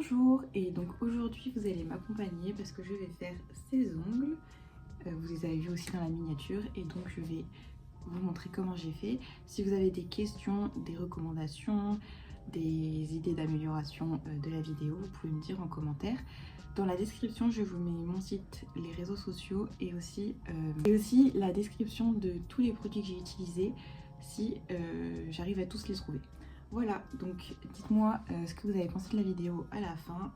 Bonjour, et donc aujourd'hui vous allez m'accompagner parce que je vais faire ses ongles. Vous les avez vus aussi dans la miniature et donc je vais vous montrer comment j'ai fait. Si vous avez des questions, des recommandations, des idées d'amélioration de la vidéo, vous pouvez me dire en commentaire. Dans la description, je vous mets mon site, les réseaux sociaux et aussi la description de tous les produits que j'ai utilisés si j'arrive à tous les trouver. Voilà, donc dites-moi ce que vous avez pensé de la vidéo à la fin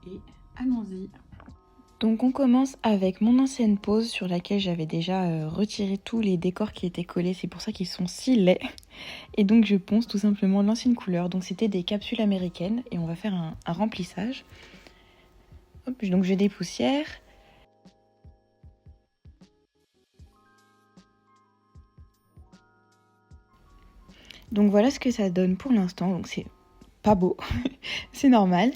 et allons-y. Donc on commence avec mon ancienne pose sur laquelle j'avais déjà retiré tous les décors qui étaient collés, c'est pour ça qu'ils sont si laids. Et donc je ponce tout simplement l'ancienne couleur, donc c'était des capsules américaines et on va faire un remplissage. Hop, donc je dépoussière. Donc voilà ce que ça donne pour l'instant, donc c'est pas beau, c'est normal.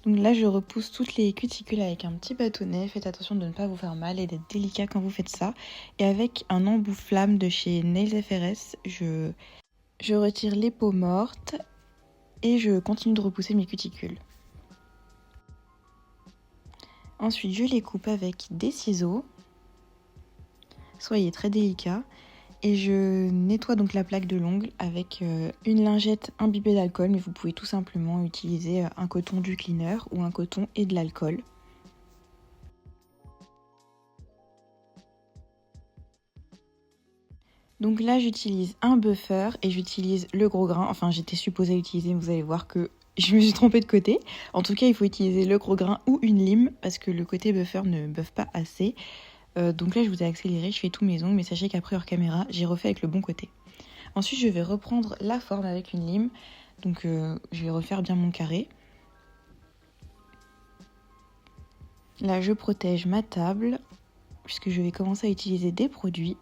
Donc là je repousse toutes les cuticules avec un petit bâtonnet, faites attention de ne pas vous faire mal et d'être délicat quand vous faites ça. Et avec un embout flamme de chez Nails FRS, je retire les peaux mortes et je continue de repousser mes cuticules. Ensuite je les coupe avec des ciseaux, soyez très délicat. Et je nettoie donc la plaque de l'ongle avec une lingette imbibée d'alcool, mais vous pouvez tout simplement utiliser un coton du cleaner ou un coton et de l'alcool. Donc là j'utilise un buffer et j'utilise le gros grain, enfin j'étais supposée l'utiliser, mais vous allez voir que je me suis trompée de côté. En tout cas il faut utiliser le gros grain ou une lime parce que le côté buffer ne buffe pas assez. Donc là je vous ai accéléré, je fais tous mes ongles, mais sachez qu'après hors caméra j'ai refait avec le bon côté. Ensuite, je vais reprendre la forme avec une lime. Donc, je vais refaire bien mon carré. Là, je protège ma table puisque je vais commencer à utiliser des produits.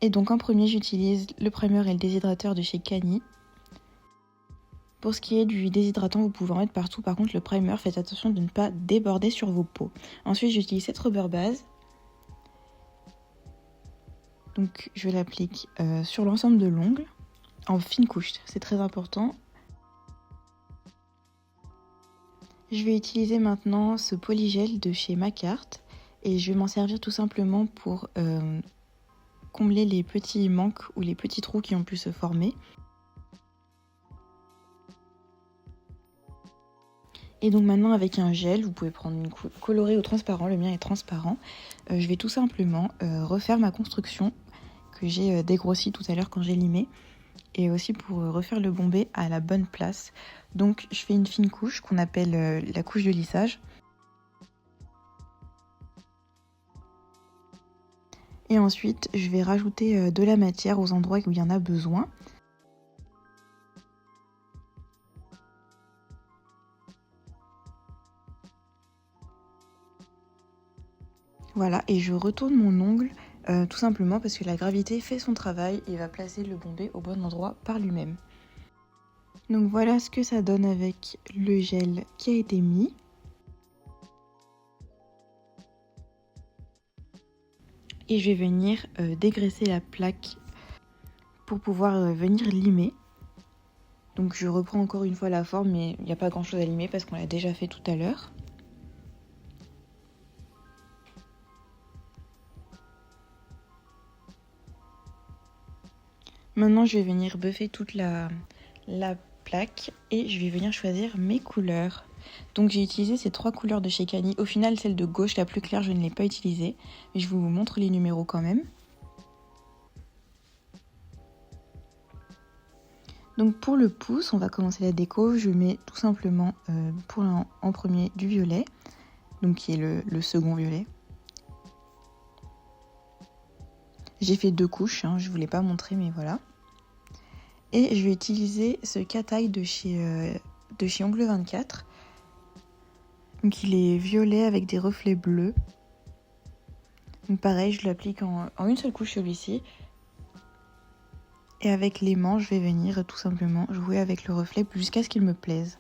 Et donc, en premier, j'utilise le primer et le déshydrateur de chez Cani. Pour ce qui est du déshydratant, vous pouvez en mettre partout. Par contre, le primer, faites attention de ne pas déborder sur vos peaux. Ensuite, j'utilise cette rubber base. Donc, je l'applique sur l'ensemble de l'ongle en fine couche. C'est très important. Je vais utiliser maintenant ce polygel de chez Macarte et je vais m'en servir tout simplement pour combler les petits manques ou les petits trous qui ont pu se former. Et donc maintenant avec un gel, vous pouvez prendre une colorée ou transparent, le mien est transparent. Je vais tout simplement refaire ma construction que j'ai dégrossie tout à l'heure quand j'ai limé. Et aussi pour refaire le bombé à la bonne place. Donc je fais une fine couche qu'on appelle la couche de lissage. Et ensuite, je vais rajouter de la matière aux endroits où il y en a besoin. Voilà, et je retourne mon ongle tout simplement parce que la gravité fait son travail et va placer le bombé au bon endroit par lui-même. Donc voilà ce que ça donne avec le gel qui a été mis. Et je vais venir dégraisser la plaque pour pouvoir venir limer. Donc je reprends encore une fois la forme, mais il n'y a pas grand chose à limer parce qu'on l'a déjà fait tout à l'heure. Maintenant je vais venir buffer toute la plaque et je vais venir choisir mes couleurs. Donc j'ai utilisé ces 3 couleurs de chez Cani. Au final celle de gauche la plus claire je ne l'ai pas utilisée, mais je vous montre les numéros quand même. Donc pour le pouce, on va commencer la déco. Je mets tout simplement en premier du violet, donc qui est le second violet. J'ai fait 2 couches, je ne vous l'ai pas montré mais voilà. Et je vais utiliser ce Cat-Eye de chez Ongle 24. Donc il est violet avec des reflets bleus. Donc pareil, je l'applique en une seule couche celui-ci. Et avec l'aimant, je vais venir tout simplement jouer avec le reflet jusqu'à ce qu'il me plaise.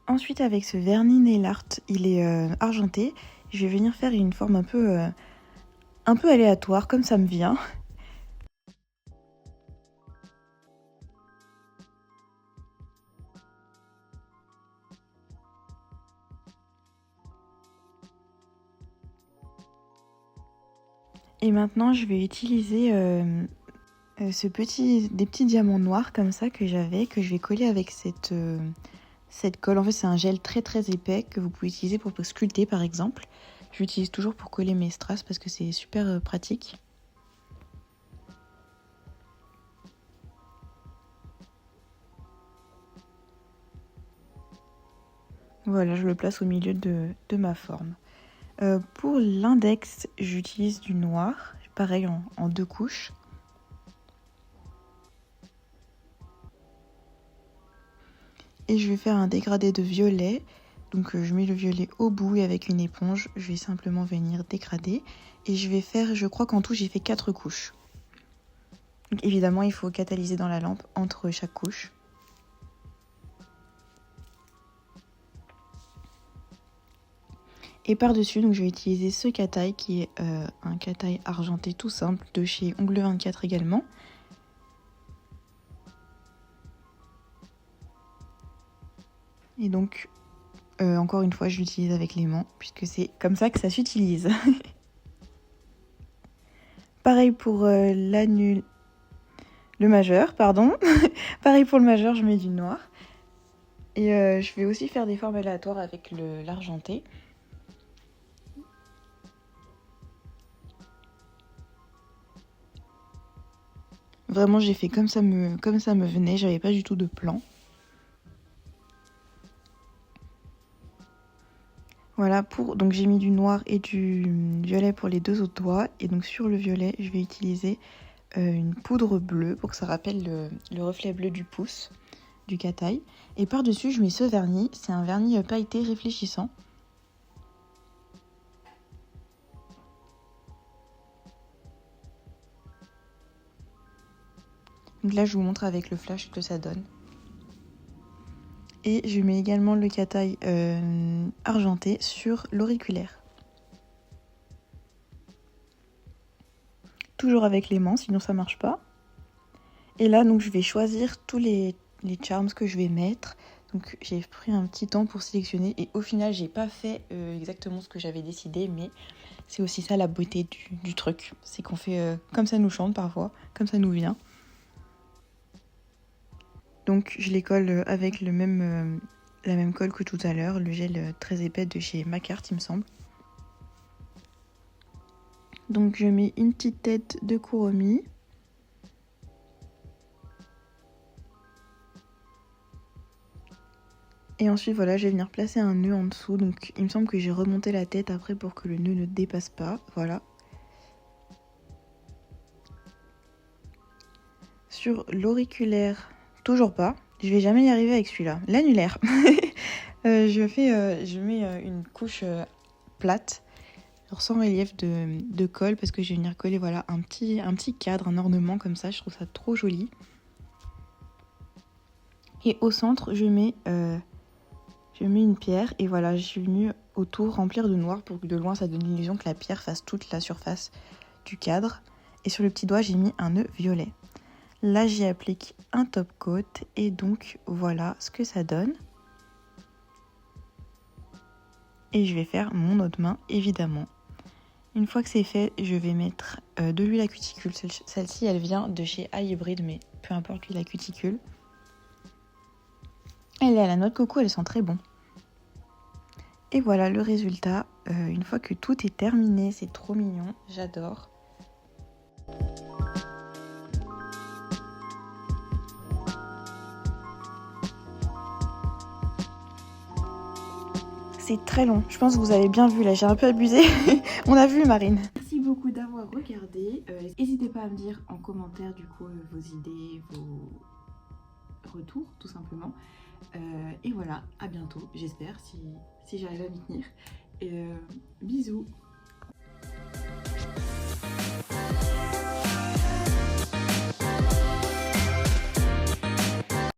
Ensuite, avec ce vernis nail art, il est argenté. Je vais venir faire une forme un peu aléatoire, comme ça me vient. Et maintenant, je vais utiliser des petits diamants noirs comme ça que j'avais, que je vais coller avec cette colle. En fait, c'est un gel très très épais que vous pouvez utiliser pour sculpter par exemple. Je l'utilise toujours pour coller mes strass parce que c'est super pratique. Voilà, je le place au milieu de ma forme. Pour l'index, j'utilise du noir, pareil en 2 couches. Et je vais faire un dégradé de violet. Donc je mets le violet au bout et avec une éponge, je vais simplement venir dégrader. Et je vais faire, je crois qu'en tout j'ai fait 4 couches. Donc évidemment il faut catalyser dans la lampe entre chaque couche. Et par-dessus, donc je vais utiliser ce cat-eye qui est un cat-eye argenté tout simple de chez Ongle 24 également. Et donc, encore une fois, je l'utilise avec l'aimant puisque c'est comme ça que ça s'utilise. Pareil pour le majeur, pardon. Pareil pour le majeur, je mets du noir. Et je vais aussi faire des formes aléatoires avec l'argenté. Vraiment, j'ai fait comme ça me venait, j'avais pas du tout de plan. Voilà, donc j'ai mis du noir et du violet pour les 2 autres doigts. Et donc sur le violet, je vais utiliser une poudre bleue pour que ça rappelle le reflet bleu du pouce du cat-eye. Et par-dessus, je mets ce vernis, c'est un vernis pailleté réfléchissant. Donc là, je vous montre avec le flash ce que ça donne. Et je mets également le cat-eye argenté sur l'auriculaire. Toujours avec l'aimant, sinon ça marche pas. Et là, donc je vais choisir tous les charms que je vais mettre. Donc j'ai pris un petit temps pour sélectionner et au final, j'ai pas fait exactement ce que j'avais décidé, mais c'est aussi ça la beauté du truc. C'est qu'on fait comme ça nous chante parfois, comme ça nous vient. Donc je les colle avec la même colle que tout à l'heure, le gel très épais de chez Macart, il me semble. Donc je mets une petite tête de Kuromi. Et ensuite voilà, je vais venir placer un nœud en dessous. Donc il me semble que j'ai remonté la tête après pour que le nœud ne dépasse pas. Voilà. Sur l'auriculaire, toujours pas. Je vais jamais y arriver avec celui-là. L'annulaire. Je mets une couche plate, sans relief de colle parce que je vais venir coller voilà, un petit cadre, un ornement comme ça. Je trouve ça trop joli. Et au centre, je mets une pierre et voilà, je suis venue autour remplir de noir pour que de loin ça donne l'illusion que la pierre fasse toute la surface du cadre. Et sur le petit doigt, j'ai mis un nœud violet. Là, j'y applique un top coat et donc voilà ce que ça donne. Et je vais faire mon autre main, évidemment. Une fois que c'est fait, je vais mettre de l'huile à cuticule. Celle-ci, elle vient de chez iHybrid, mais peu importe l'huile à cuticule. Elle est à la noix de coco, elle sent très bon. Et voilà le résultat. Une fois que tout est terminé, c'est trop mignon, j'adore. C'est très long, je pense que vous avez bien vu là, j'ai un peu abusé. On a vu Marine. Merci beaucoup d'avoir regardé. N'hésitez pas à me dire en commentaire du coup vos idées, vos retours tout simplement. Et voilà, à bientôt, j'espère, si j'arrive à m'y tenir. Bisous.